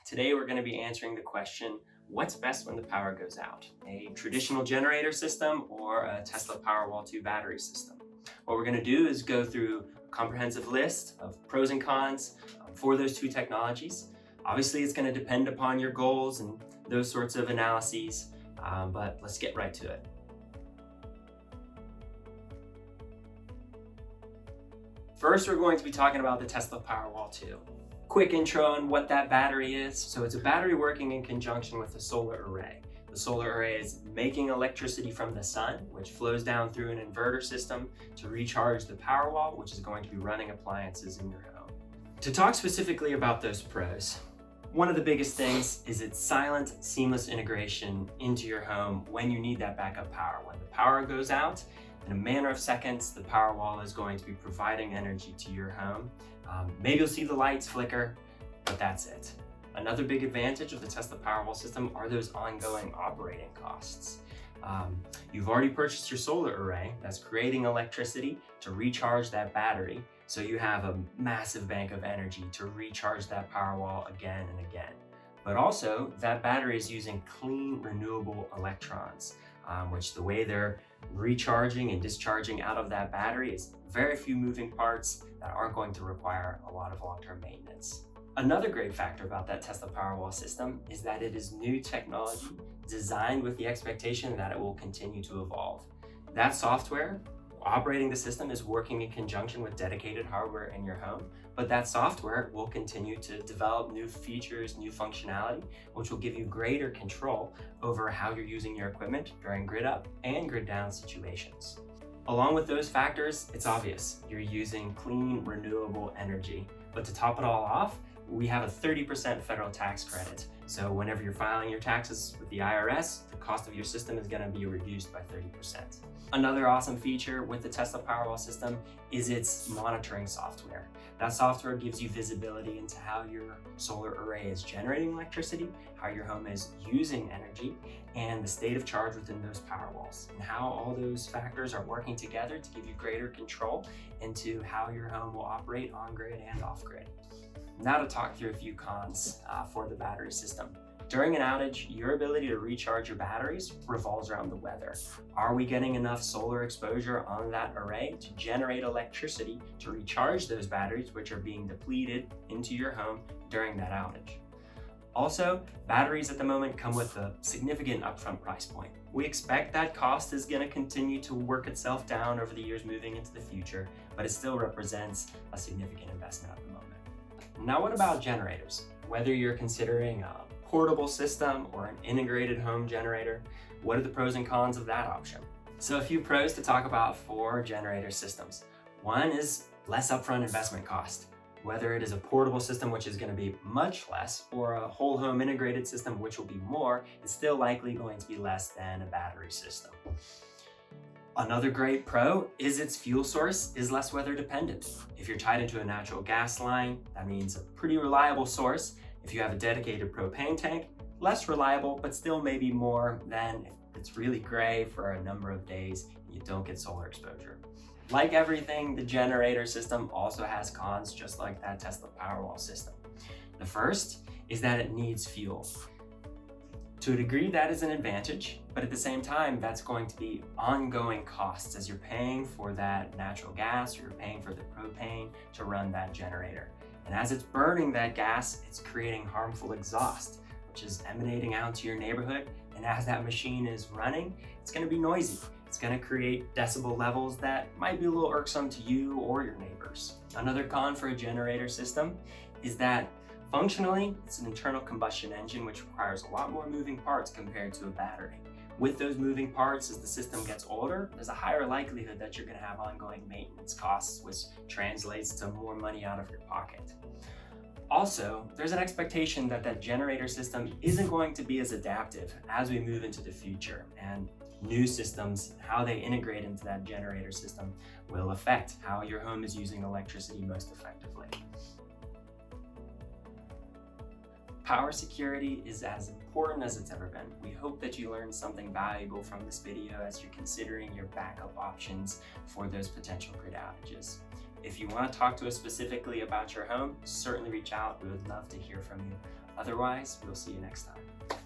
Today we're going to be answering the question, what's best when the power goes out? A traditional generator system or a Tesla Powerwall 2 battery system? What we're going to do is go through a comprehensive list of pros and cons for those two technologies. Obviously, it's going to depend upon your goals and those sorts of analyses, but let's get right to it. First, we're going to be talking about the Tesla Powerwall 2. Quick intro on what that battery is. So it's a battery working in conjunction with a solar array. The solar array is making electricity from the sun, which flows down through an inverter system to recharge the Powerwall, which is going to be running appliances in your home. To talk specifically about those pros, one of the biggest things is its silent, seamless integration into your home when you need that backup power. When the power goes out, in a matter of seconds, the Powerwall is going to be providing energy to your home. Maybe you'll see the lights flicker, but that's it. Another big advantage of the Tesla Powerwall system are those ongoing operating costs. You've already purchased your solar array that's creating electricity to recharge that battery, so you have a massive bank of energy to recharge that Powerwall again and again. But also, that battery is using clean, renewable electrons, which the way they're recharging and discharging out of that battery is very few moving parts that aren't going to require a lot of long-term maintenance. Another great factor about that Tesla Powerwall system is that it is new technology designed with the expectation that it will continue to evolve. That software operating the system is working in conjunction with dedicated hardware in your home, but that software will continue to develop new features, new functionality, which will give you greater control over how you're using your equipment during grid up and grid down situations. Along with those factors, it's obvious you're using clean, renewable energy. But to top it all off, we have a 30% federal tax credit. So whenever you're filing your taxes with the IRS, the cost of your system is going to be reduced by 30%. Another awesome feature with the Tesla Powerwall system is its monitoring software. That software gives you visibility into how your solar array is generating electricity, how your home is using energy, and the state of charge within those Powerwalls, and how all those factors are working together to give you greater control into how your home will operate on-grid and off-grid. Now to talk through a few cons for the battery system. During an outage, your ability to recharge your batteries revolves around the weather. Are we getting enough solar exposure on that array to generate electricity to recharge those batteries, which are being depleted into your home during that outage? Also, batteries at the moment come with a significant upfront price point. We expect that cost is going to continue to work itself down over the years moving into the future, but it still represents a significant investment at the moment. Now, what about generators? Whether you're considering a portable system or an integrated home generator, what are the pros and cons of that option? So a few pros to talk about for generator systems. One is less upfront investment cost. Whether it is a portable system, which is going to be much less, or a whole home integrated system, which will be more, it's still likely going to be less than a battery system. Another great pro is its fuel source is less weather dependent. If you're tied into a natural gas line, that means a pretty reliable source. If you have a dedicated propane tank, less reliable, but still maybe more than if it's really gray for a number of days and you don't get solar exposure. Like everything, the generator system also has cons, just like that Tesla Powerwall system. The first is that it needs fuel. To a degree, that is an advantage, but at the same time, that's going to be ongoing costs as you're paying for that natural gas or you're paying for the propane to run that generator. And as it's burning that gas, it's creating harmful exhaust, which is emanating out to your neighborhood. And as that machine is running, it's going to be noisy. It's going to create decibel levels that might be a little irksome to you or your neighbors. Another con for a generator system is that functionally, it's an internal combustion engine, which requires a lot more moving parts compared to a battery. With those moving parts, as the system gets older, there's a higher likelihood that you're going to have ongoing maintenance costs, which translates to more money out of your pocket. Also, there's an expectation that that generator system isn't going to be as adaptive as we move into the future, and new systems, how they integrate into that generator system, will affect how your home is using electricity most effectively. Power security is as important as it's ever been. We hope that you learned something valuable from this video as you're considering your backup options for those potential grid outages. If you want to talk to us specifically about your home, certainly reach out. We would love to hear from you. Otherwise, we'll see you next time.